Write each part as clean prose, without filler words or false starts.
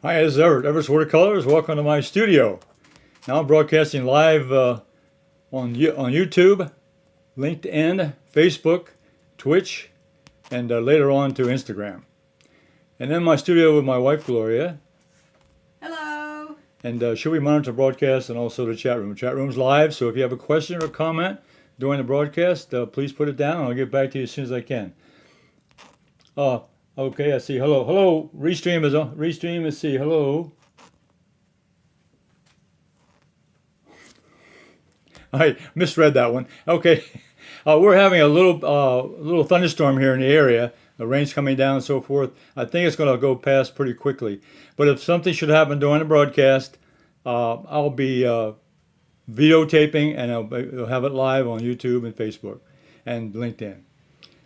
Hi, this is Everett, Everett's Watercolors. Welcome to my studio. Now I'm broadcasting live on YouTube, LinkedIn, Facebook, Twitch, and later on to Instagram. And in my studio with my wife, Gloria. Hello. And she'll be monitoring the broadcast and also the chat room. The chat room's live, so if you have a question or comment during the broadcast, please put it down and I'll get back to you as soon as I can. Okay, I see. Hello. Restream is on. Restream is see. Hello. I misread that one. Okay, we're having a little thunderstorm here in the area. The rain's coming down and so forth. I think it's going to go past pretty quickly. But if something should happen during the broadcast, I'll be videotaping and I'll have it live on YouTube and Facebook and LinkedIn.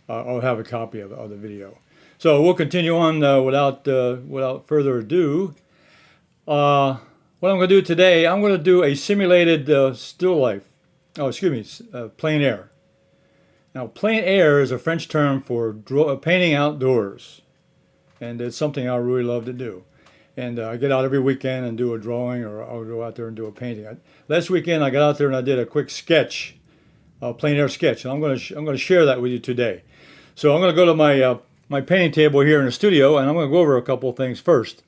I'll have a copy of the video. So we'll continue on without further ado. What I'm going to do today, I'm going to do a simulated still life. Oh, excuse me, plein air. Now, plein air is a French term for painting outdoors, and it's something I really love to do. And I get out every weekend and do a drawing, or I'll go out there and do a painting. Last weekend, I got out there and I did a quick sketch, a plein air sketch, and I'm going to share that with you today. So I'm going to go to my painting table here in the studio, and I'm going to go over a couple of things first.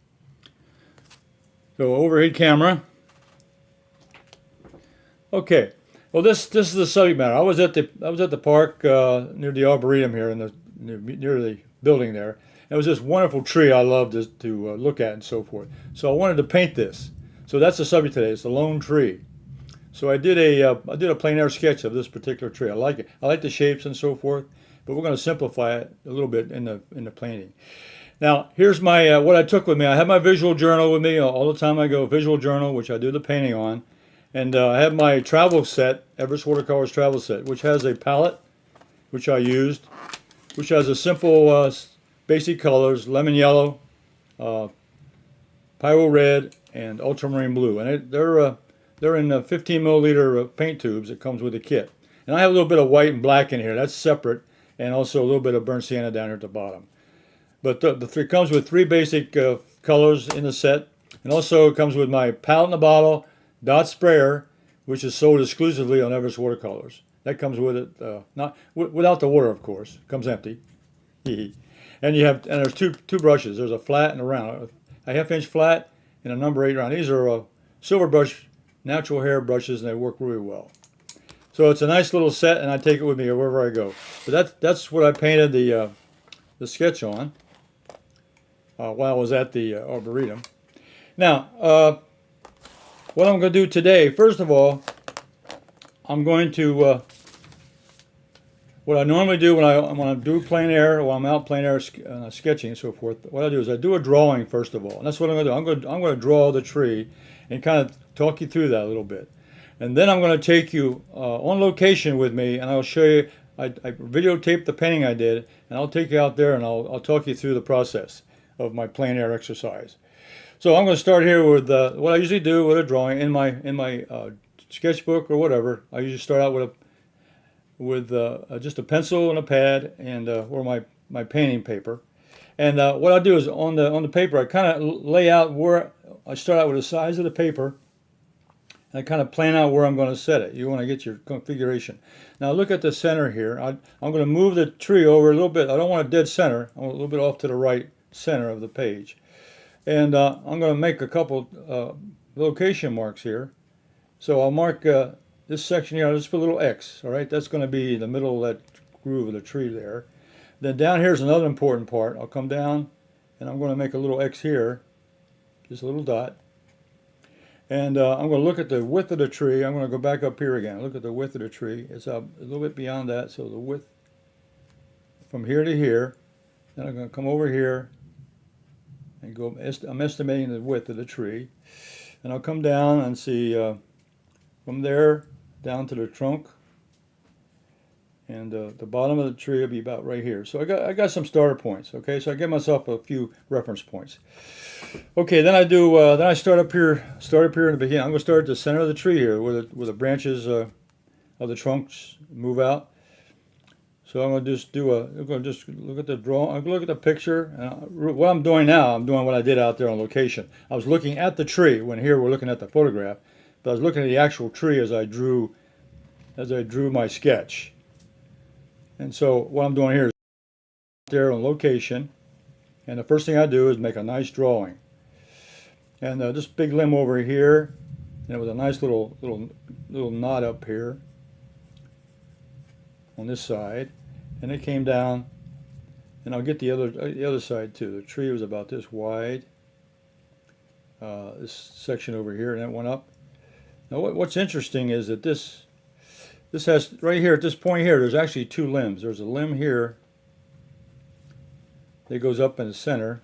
So overhead camera. Okay. Well, this is the subject matter. I was at the park near the Arboretum here near the building there. It was this wonderful tree I loved to look at and so forth. So I wanted to paint this. So that's the subject today. It's the lone tree. So I did a plein air sketch of this particular tree. I like it. I like the shapes and so forth. But we're going to simplify it a little bit in the painting. Now, here's my what I took with me. I have my visual journal with me all the time I go. Visual journal, which I do the painting on. And I have my travel set, Everett Watercolors travel set, which has a palette, which I used, which has a simple basic colors, lemon yellow, pyro red, and ultramarine blue. And they're in 15 milliliter paint tubes. It comes with a kit. And I have a little bit of white and black in here. That's separate. And also a little bit of burnt sienna down here at the bottom. But it comes with three basic colors in the set. And also it comes with my palette in the bottle, dot sprayer, which is sold exclusively on Everett Watercolors. That comes with it, not without the water, of course. It comes empty. And there's two brushes. There's a flat and a round. A half-inch flat and a number 8 round. These are silver brush, natural hair brushes, and they work really well. So it's a nice little set, and I take it with me wherever I go. But that's what I painted the sketch on while I was at the Arboretum. Now, what I'm going to do today, first of all, I'm going to what I normally do when I do plein air, or I'm out plein air sketching and so forth. What I do is I do a drawing first of all, and that's what I'm going to do. I'm going to draw the tree and kind of talk you through that a little bit. And then I'm going to take you on location with me, and I'll show you. I videotaped the painting I did, and I'll take you out there, and I'll talk you through the process of my plein air exercise. So I'm going to start here with what I usually do with a drawing in my sketchbook or whatever. I usually start out with just a pencil and a pad and or my painting paper. And what I do is on the paper, I kind of lay out where I start out with the size of the paper. And I kind of plan out where I'm going to set it. You want to get your configuration. Now look at the center here. I'm going to move the tree over a little bit. I don't want a dead center. I want a little bit off to the right center of the page. And I'm going to make a couple location marks here. So I'll mark this section here. I'll just put a little X. All right, that's going to be the middle of that groove of the tree there. Then down here's another important part. I'll come down and I'm going to make a little X here. Just a little dot. And I'm going to look at the width of the tree. I'm going to go back up here again. Look at the width of the tree. It's up a little bit beyond that. So the width from here to here. Then I'm going to come over here and go. I'm estimating the width of the tree. And I'll come down and see from there down to the trunk. And the bottom of the tree will be about right here. So I got some starter points. Okay, so I give myself a few reference points. Okay, then I start up here in the beginning. I'm going to start at the center of the tree here, where the branches of the trunks move out. So I'm going to just look at the draw. I'm going to look at the picture. And what I'm doing now, I'm doing what I did out there on location. I was looking at the tree when here we're looking at the photograph, but I was looking at the actual tree as I drew my sketch. And so what I'm doing here is there on location, and the first thing I do is make a nice drawing. And this big limb over here, and it was a nice little knot up here on this side, and it came down. And I'll get the other side too. The tree was about this wide. This section over here, and it went up. Now, what's interesting is that this has right here at this point here. There's actually two limbs. There's a limb here that goes up in the center,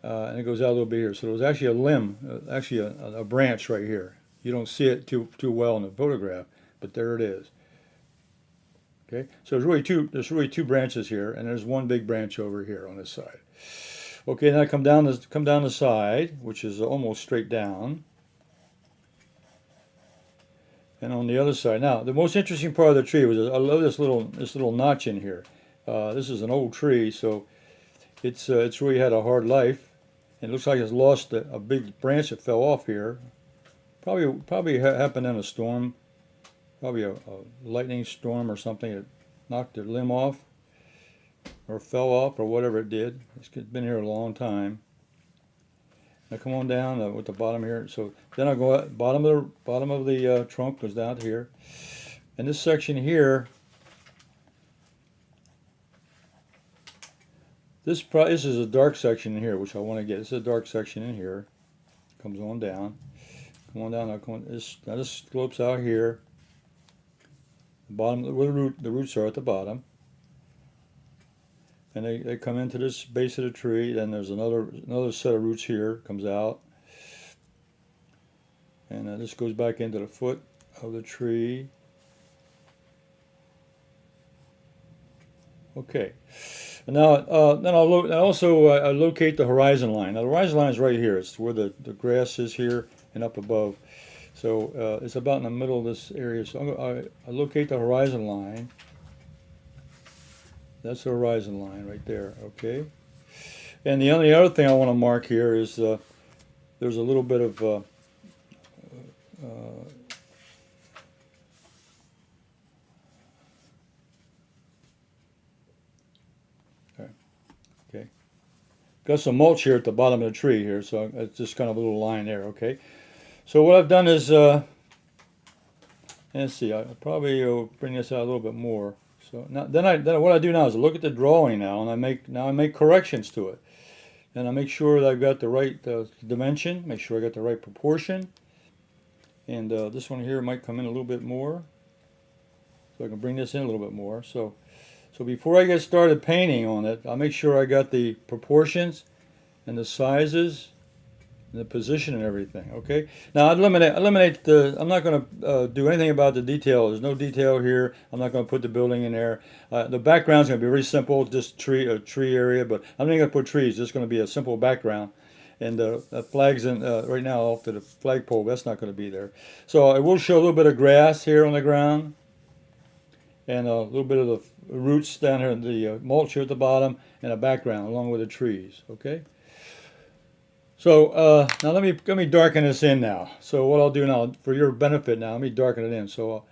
and it goes out a little bit here. So there's actually a limb, actually a branch right here. You don't see it too well in the photograph, but there it is. Okay, so there's really two branches here, and there's one big branch over here on this side. Okay, now come down the side, which is almost straight down, and on the other side. Now, the most interesting part of the tree was I love this little notch in here. This is an old tree, so it's really had a hard life. It looks like it's lost a big branch that fell off here. Probably happened in a storm. Probably a lightning storm or something that knocked the limb off or fell off or whatever it did. It's been here a long time. Now come on down with the bottom here. So then I'll go at bottom of the trunk goes down to here. And this section here, this is a dark section in here, which I want to get. This is a dark section in here. Comes on down. Come on down. Now this slopes out here. Bottom where the roots are at the bottom, and they come into this base of the tree. Then there's another set of roots here comes out, and this goes back into the foot of the tree. Okay, and now then I locate the horizon line. Now the horizon line is right here. It's where the grass is here and up above. So it's about in the middle of this area. So I locate the horizon line. That's the horizon line right there. Okay. And the only other thing I want to mark here is there's a little bit of okay. Got some mulch here at the bottom of the tree here, so it's just kind of a little line there. Okay. So what I've done is, let's see, I probably will bring this out a little bit more. So now, then what I do now is I look at the drawing now, and I make corrections to it, and I make sure that I've got the right dimension, make sure I got the right proportion, and this one here might come in a little bit more, so I can bring this in a little bit more. So before I get started painting on it, I'll make sure I got the proportions and the sizes. The position and everything. Okay. Now I eliminate the. I'm not going to do anything about the detail. There's no detail here. I'm not going to put the building in there. The background's going to be very simple, just a tree area. But I'm not going to put trees. It's going to be a simple background. And the flags in right now off to the flagpole. That's not going to be there. So I will show a little bit of grass here on the ground, and a little bit of the roots down here, the mulch here at the bottom, and a background along with the trees. Okay. So now let me darken this in now. So what I'll do now, for your benefit now, let me darken it in. So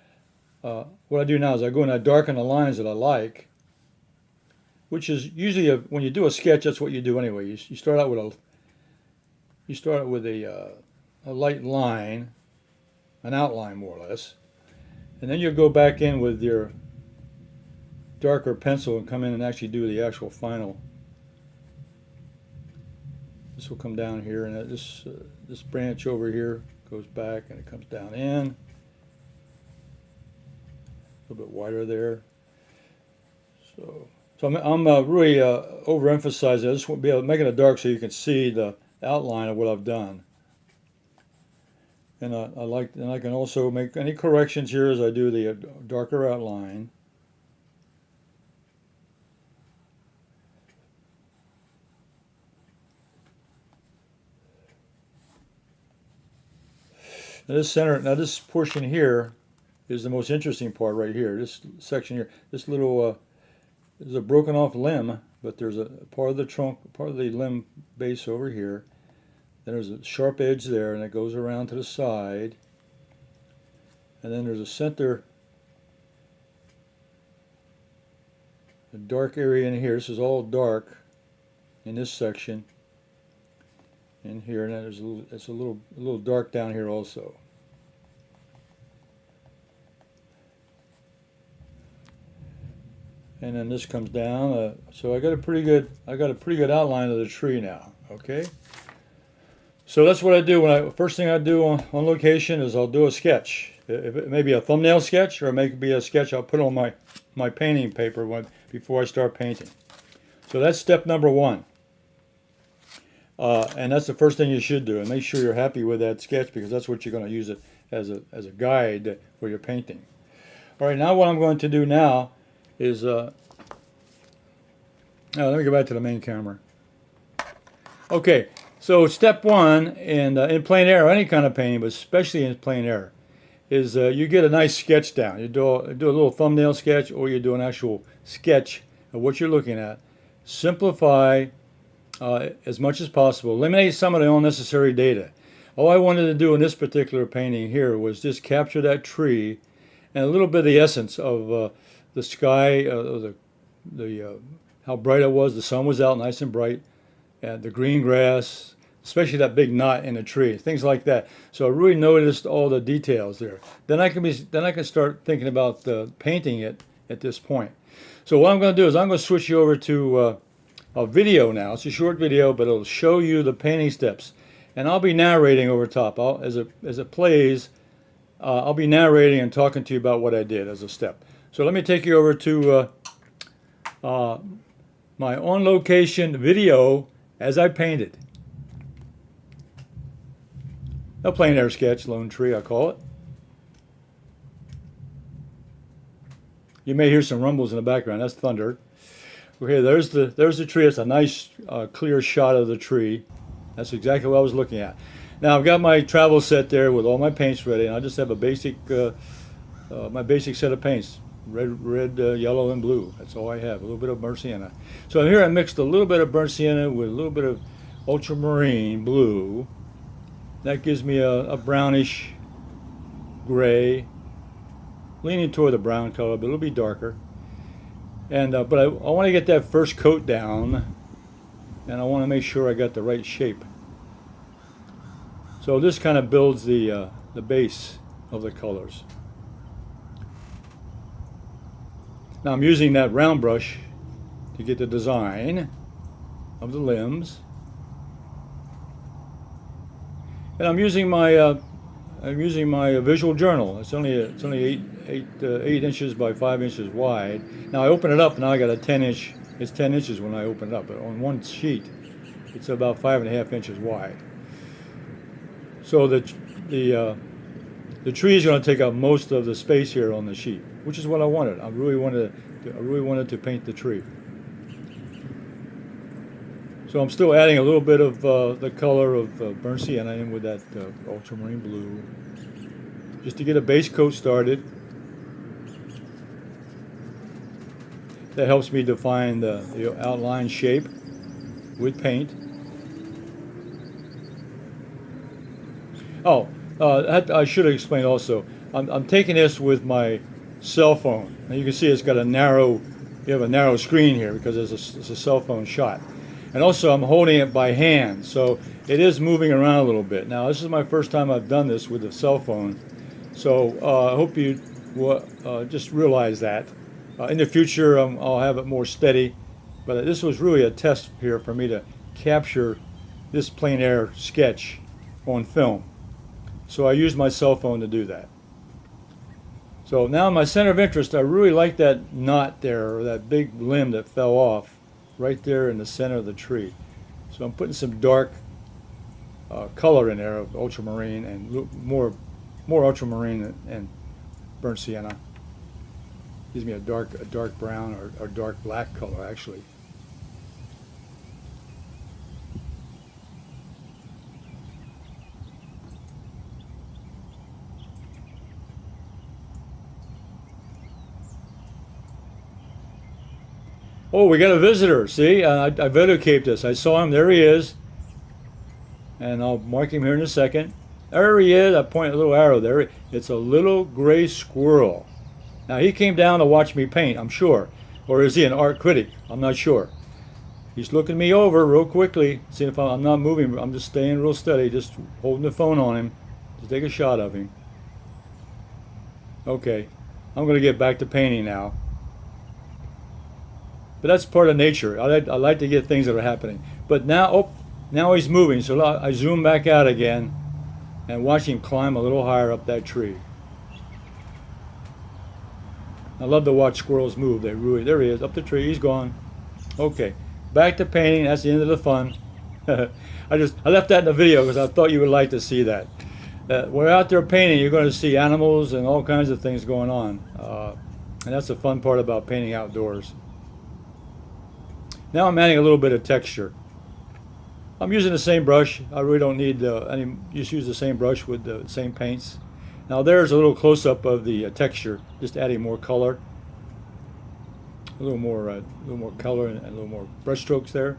what I do now is I go and I darken the lines that I like, which is usually when you do a sketch, that's what you do anyway. You start out with a light line, an outline more or less, and then you go back in with your darker pencil and come in and actually do the actual final. This will come down here, and this branch over here goes back, and it comes down in. A little bit wider there. So I'm really overemphasizing. I just want to be able to make it dark so you can see the outline of what I've done. And I can also make any corrections here as I do the darker outline. Now this portion here is the most interesting part right here. This section here, this little, this is a broken off limb, but there's a part of the trunk, part of the limb base over here. Then there's a sharp edge there, and it goes around to the side. And then there's a center, a dark area in here. This is all dark in this section. In here, and then there's it's a little dark down here also. And then this comes down. So I got a pretty good outline of the tree now. Okay. So that's what I do first thing I do on location is I'll do a sketch. It may be a thumbnail sketch, or it may be a sketch I'll put on my painting paper before I start painting. So that's step number one. And that's the first thing you should do, and make sure you're happy with that sketch, because that's what you're going to use it as a guide for your painting. All right, now what I'm going to do now is let me go back to the main camera. Okay, so step one in plein air, any kind of painting, but especially in plein air, is you get a nice sketch down. You do a little thumbnail sketch, or you do an actual sketch of what you're looking at. Simplify as much as possible. Eliminate some of the unnecessary data. All I wanted to do in this particular painting here was just capture that tree and a little bit of the essence of the sky, how bright it was. The sun was out nice and bright, and the green grass, especially that big knot in the tree, things like that. So I really noticed all the details there. Then I can start thinking about painting it at this point. So what I'm going to do is I'm going to switch you over to a video now. It's a short video, but it'll show you the painting steps, and I'll be narrating over top. As it plays, I'll be narrating and talking to you about what I did as a step. So let me take you over to my on-location video as I painted. A plein air sketch, lone tree, I call it. You may hear some rumbles in the background. That's thunder. Okay, there's the tree. It's a nice clear shot of the tree. That's exactly what I was looking at. Now I've got my travel set there with all my paints ready, and I just have a basic my basic set of paints: red, yellow, and blue. That's all I have. A little bit of burnt sienna. So here I mixed a little bit of burnt sienna with a little bit of ultramarine blue. That gives me a brownish gray, leaning toward the brown color, but it'll be darker. And but I want to get that first coat down, and I want to make sure I got the right shape. So this kind of builds the base of the colors. Now I'm using that round brush to get the design of the limbs, and I'm using my visual journal. It's only 8 inches by 5 inches wide. Now I open it up, now I got a 10-inch. It's 10 inches when I open it up, but on one sheet, it's about 5.5 inches wide. So the tree is going to take up most of the space here on the sheet, which is what I wanted. I really wanted to paint the tree. So I'm still adding a little bit of the color of burnt sienna in with that ultramarine blue, just to get a base coat started. That helps me define the outline shape with paint. Oh, I should have explained also. I'm taking this with my cell phone. Now you can see it's got you have a narrow screen here because it's a cell phone shot. And also I'm holding it by hand, so it is moving around a little bit. Now this is my first time I've done this with a cell phone, so I hope you just realize that. In the future I'll have it more steady, but this was really a test here for me to capture this plein air sketch on film. So I used my cell phone to do that. So now my center of interest, I really like that knot there, or that big limb that fell off right there in the center of the tree. So I'm putting some dark color in there of ultramarine and more ultramarine and burnt sienna. Gives me a dark brown or dark black color actually. Oh, we got a visitor. See, I videotaped this. I saw him. There he is. And I'll mark him here in a second. There he is. I point a little arrow there. It's a little gray squirrel. Now, he came down to watch me paint, I'm sure. Or is he an art critic? I'm not sure. He's looking me over real quickly, seeing if I'm not moving. I'm just staying real steady, just holding the phone on him to take a shot of him. Okay, I'm going to get back to painting now. But that's part of nature. I like to get things that are happening. But now, oh, now he's moving, so I zoom back out again and watch him climb a little higher up that tree. I love to watch squirrels move. They really, there he is, up the tree. He's gone. Okay, back to painting. That's the end of the fun. I left that in the video because I thought you would like to see that. When we're out there painting, you're going to see animals and all kinds of things going on, and that's the fun part about painting outdoors. Now I'm adding a little bit of texture. I'm using the same brush. I really don't need any. Just use the same brush with the same paints. Now there's a little close-up of the texture, just adding more color, a little more color and a little more brush strokes there.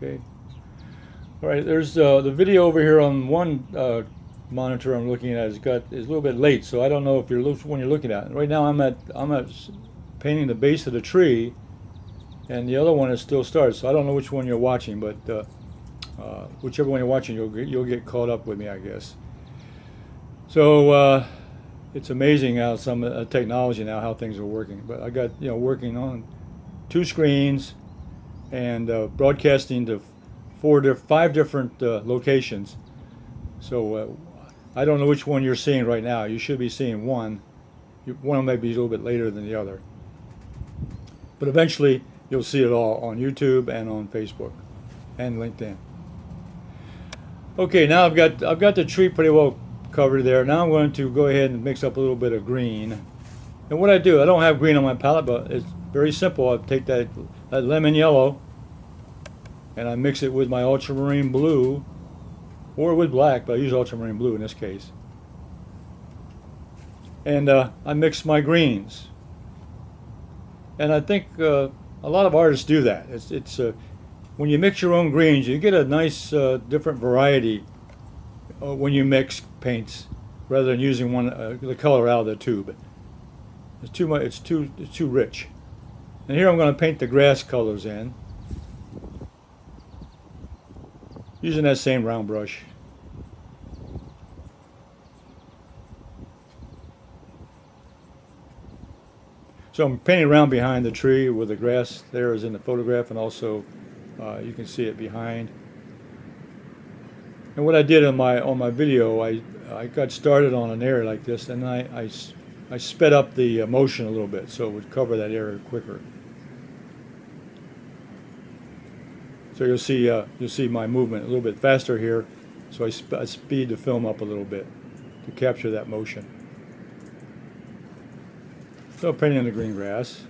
Okay. All right. There's the video over here on one monitor I'm looking at is a little bit late, so I don't know if when you're looking at it. Right now I'm at painting the base of the tree, and the other one is still started. So I don't know which one you're watching, but whichever one you're watching, you'll get caught up with me, I guess. So it's amazing how some technology now, how things are working. But I got working on 2 screens and broadcasting to 5 different locations. So I don't know which one you're seeing right now. You should be seeing one. One may be a little bit later than the other. But eventually you'll see it all on YouTube and on Facebook and LinkedIn. Okay, now I've got the tree pretty well covered there. Now I'm going to go ahead and mix up a little bit of green. And what I do, I don't have green on my palette, but it's very simple. I take that lemon yellow and I mix it with my ultramarine blue, or with black, but I use ultramarine blue in this case. And I mix my greens. And I think a lot of artists do that. It's when you mix your own greens, you get a nice different variety when you mix paints, rather than using the color out of the tube. It's too much. It's too rich. And here I'm going to paint the grass colors in, using that same round brush. So I'm painting around behind the tree where the grass there is in the photograph, and also you can see it behind. And what I did on my video, I got started on an area like this, and I sped up the motion a little bit so it would cover that area quicker. So you'll see my movement a little bit faster here. So I speed the film up a little bit to capture that motion. So painting the green grass.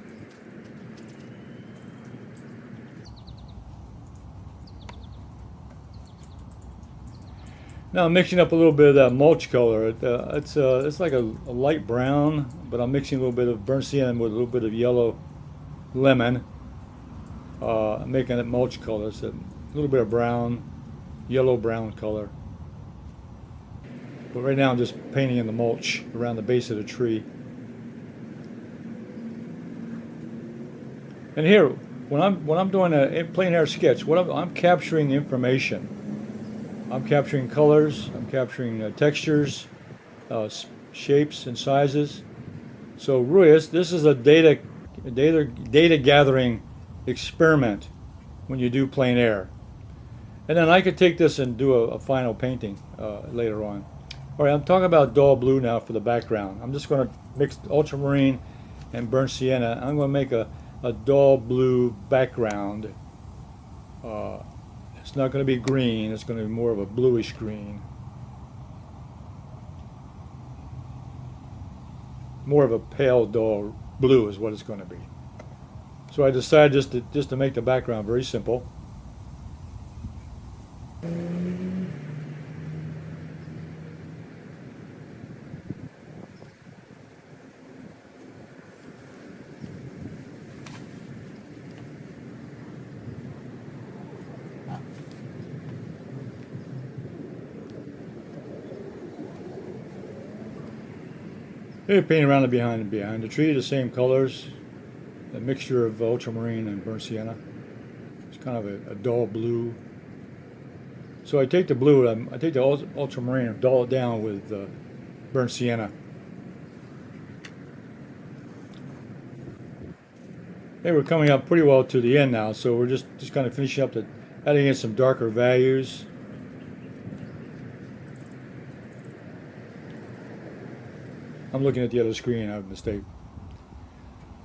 Now I'm mixing up a little bit of that mulch color. It's like a light brown, but I'm mixing a little bit of burnt sienna with a little bit of yellow lemon. I'm making it mulch color. It's a little bit of brown, yellow-brown color. But right now I'm just painting in the mulch around the base of the tree. And here, when I'm doing a plein air sketch, I'm capturing information. I'm capturing colors. I'm capturing textures, shapes, and sizes. So really, this is a data gathering experiment when you do plein air. And then I could take this and do a final painting later on. All right, I'm talking about dull blue now for the background. I'm just going to mix ultramarine and burnt sienna. I'm going to make a dull blue background. It's not going to be green. It's going to be more of a bluish green. more of a pale dull blue is what it's going to be. So I decided just to make the background very simple. Maybe paint around it behind the tree, the same colors, a mixture of ultramarine and burnt sienna. It's kind of a dull blue. So I take the blue, I take the ultramarine and dull it down with burnt sienna. Hey, we're coming up pretty well to the end now, so we're just kind of finishing up adding in some darker values. I'm looking at the other screen, I have a mistake.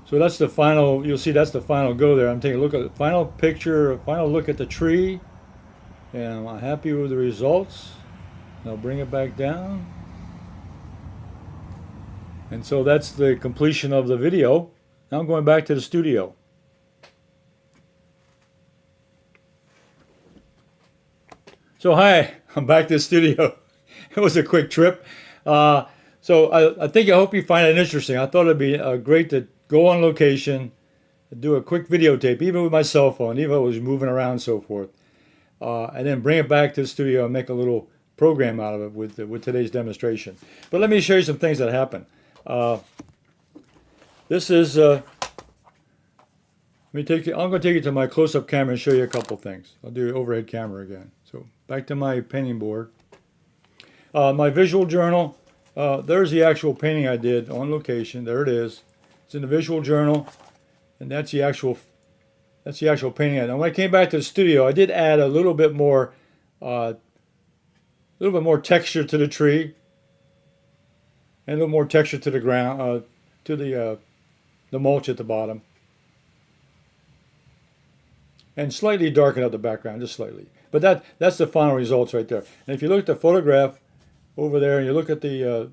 So that's the final, you'll see that's the final go there. I'm taking a look at the final picture, a final look at the tree, and I'm happy with the results. And I'll bring it back down. And so that's the completion of the video. Now I'm going back to the studio. So hi, I'm back to the studio. It was a quick trip. So I hope you find it interesting. I thought it'd be great to go on location, do a quick videotape, even with my cell phone, even if I was moving around and so forth, and then bring it back to the studio and make a little program out of it with today's demonstration. But let me show you some things that happened. This is, I'm going to take you to my close-up camera and show you a couple things. I'll do overhead camera again. So back to my painting board. My visual journal. There's the actual painting I did on location. There it is. It's in the visual journal, and that's the actual painting I did. And when I came back to the studio, I did add a little bit more texture to the tree, and a little more texture to the ground, to the mulch at the bottom, and slightly darken up the background, just slightly. But that's the final results right there. And if you look at the photograph over there, and you look at the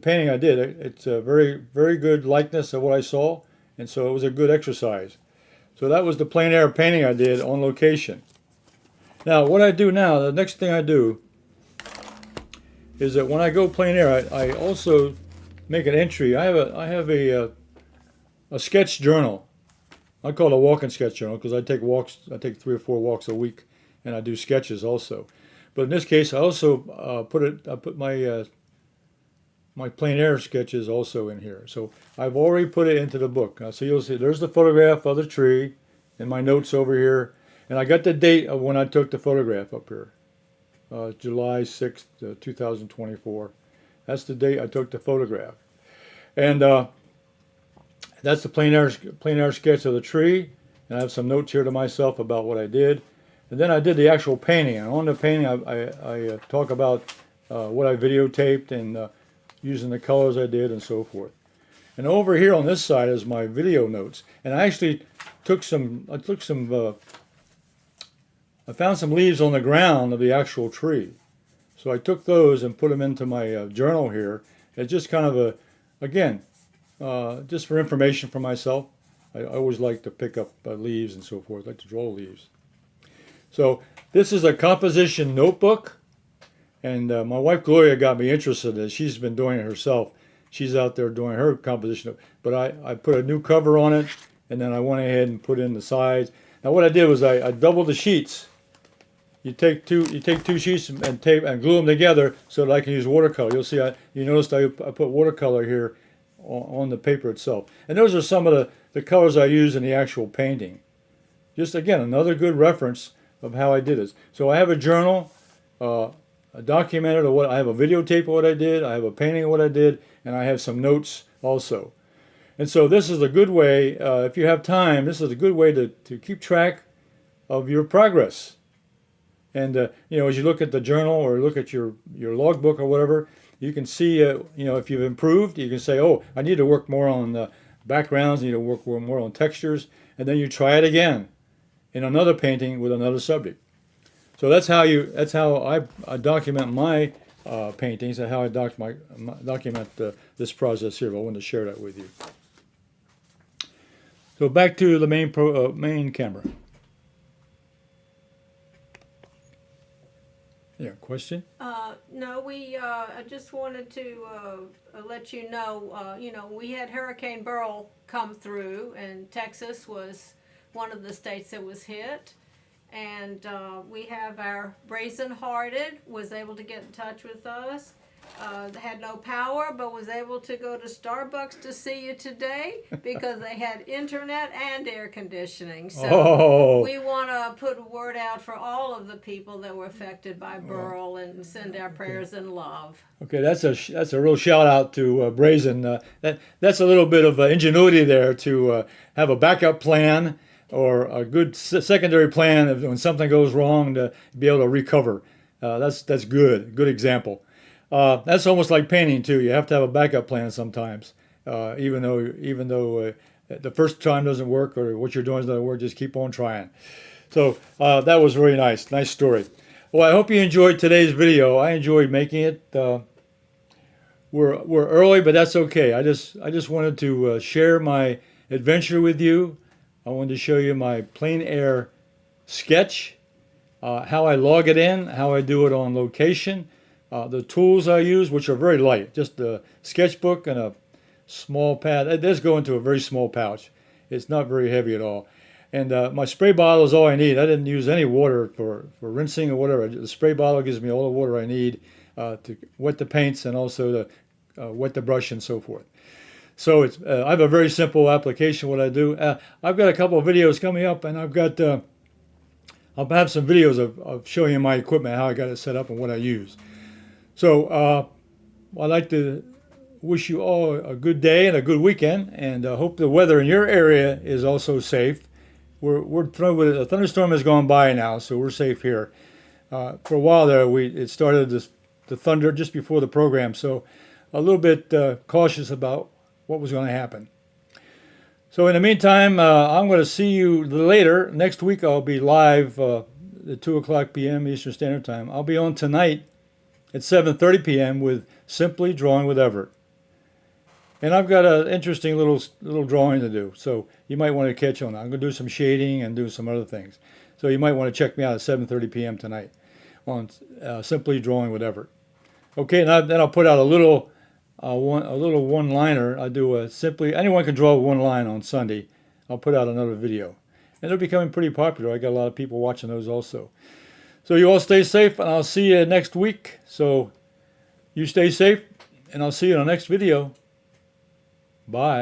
painting I did, it's a very, very good likeness of what I saw, and so it was a good exercise. So that was the plein air painting I did on location. Now, what I do now, the next thing I do is that when I go plein air, I also make an entry. I have a sketch journal. I call it a walk and sketch journal because I take walks. I take 3 or 4 walks a week, and I do sketches also. But in this case, I also put my my plein air sketches also in here. So I've already put it into the book. So you'll see there's the photograph of the tree and my notes over here. And I got the date of when I took the photograph up here. July 6th, 2024. That's the date I took the photograph. And that's the plein air sketch of the tree. And I have some notes here to myself about what I did. And then I did the actual painting. And on the painting, I talk about what I videotaped and using the colors I did and so forth. And over here on this side is my video notes. And I actually I found some leaves on the ground of the actual tree. So I took those and put them into my journal here. It's just kind of again, just for information for myself. I always like to pick up leaves and so forth. I like to draw leaves. So this is a composition notebook. And my wife Gloria got me interested in it. She's been doing it herself. She's out there doing her composition. But I put a new cover on it, and then I went ahead and put in the sides. Now what I did was I doubled the sheets. You take two sheets and tape and glue them together so that I can use watercolor. You'll see you noticed I put watercolor here on the paper itself. And those are some of the colors I used in the actual painting. Just again, another good reference of how I did it. So I have a journal. I documented what I have a videotape of what I did, I have a painting of what I did, and I have some notes also. And so this is a good way, if you have time, this is a good way to keep track of your progress. And you know, as you look at the journal or look at your logbook or whatever, you can see you know, if you've improved, you can say, oh, I need to work more on backgrounds, I need to work more on textures, and then you try it again in another painting with another subject. So that's how I document my paintings and how I document this process here. But I wanted to share that with you. So back to the main camera. Yeah, question? No, I just wanted to let you know, we had Hurricane Beryl come through, and Texas was one of the states that was hit. And we have our Brazen Hearted was able to get in touch with us. Had no power, but was able to go to Starbucks to see you today because they had internet and air conditioning. So we want to put a word out for all of the people that were affected by Beryl and send our prayers and love. Okay, that's a real shout out to Brazen. That's a little bit of ingenuity there to have a backup plan or a good secondary plan if, when something goes wrong, to be able to recover. That's good example. That's almost like painting too. You have to have a backup plan sometimes. Even though the first time doesn't work or what you're doing doesn't work, just keep on trying. So that was really nice. Nice story. Well, I hope you enjoyed today's video. I enjoyed making it. We're early, but that's okay. I just wanted to share my adventure with you. I wanted to show you my Plein Air Sketch, how I log it in, how I do it on location. The tools I use, which are very light, just a sketchbook and a small pad. It does go into a very small pouch. It's not very heavy at all. And my spray bottle is all I need. I didn't use any water for rinsing or whatever. The spray bottle gives me all the water I need to wet the paints and also to wet the brush and so forth. So it's I have a very simple application. What I do, I've got a couple of videos coming up, and I've got I'll have some videos of showing you my equipment, how I got it set up, and what I use. So I'd like to wish you all a good day and a good weekend, and hope the weather in your area is also safe. We're through with it. A thunderstorm has gone by now, so we're safe here. For a while there, it started to thunder just before the program, so a little bit cautious about what was going to happen. So in the meantime, I'm going to see you later. Next week I'll be live at 2 o'clock p.m. Eastern Standard Time. I'll be on tonight at 7:30 p.m. with Simply Drawing with Everett. And I've got an interesting little drawing to do, so you might want to catch on. I'm going to do some shading and do some other things. So you might want to check me out at 7:30 p.m. tonight on Simply Drawing with Everett. Okay, and then I'll put out a little one-liner. I do anyone can draw one line on Sunday. I'll put out another video. And they're becoming pretty popular. I got a lot of people watching those also. So you all stay safe, and I'll see you next week. So you stay safe, and I'll see you in the next video. Bye.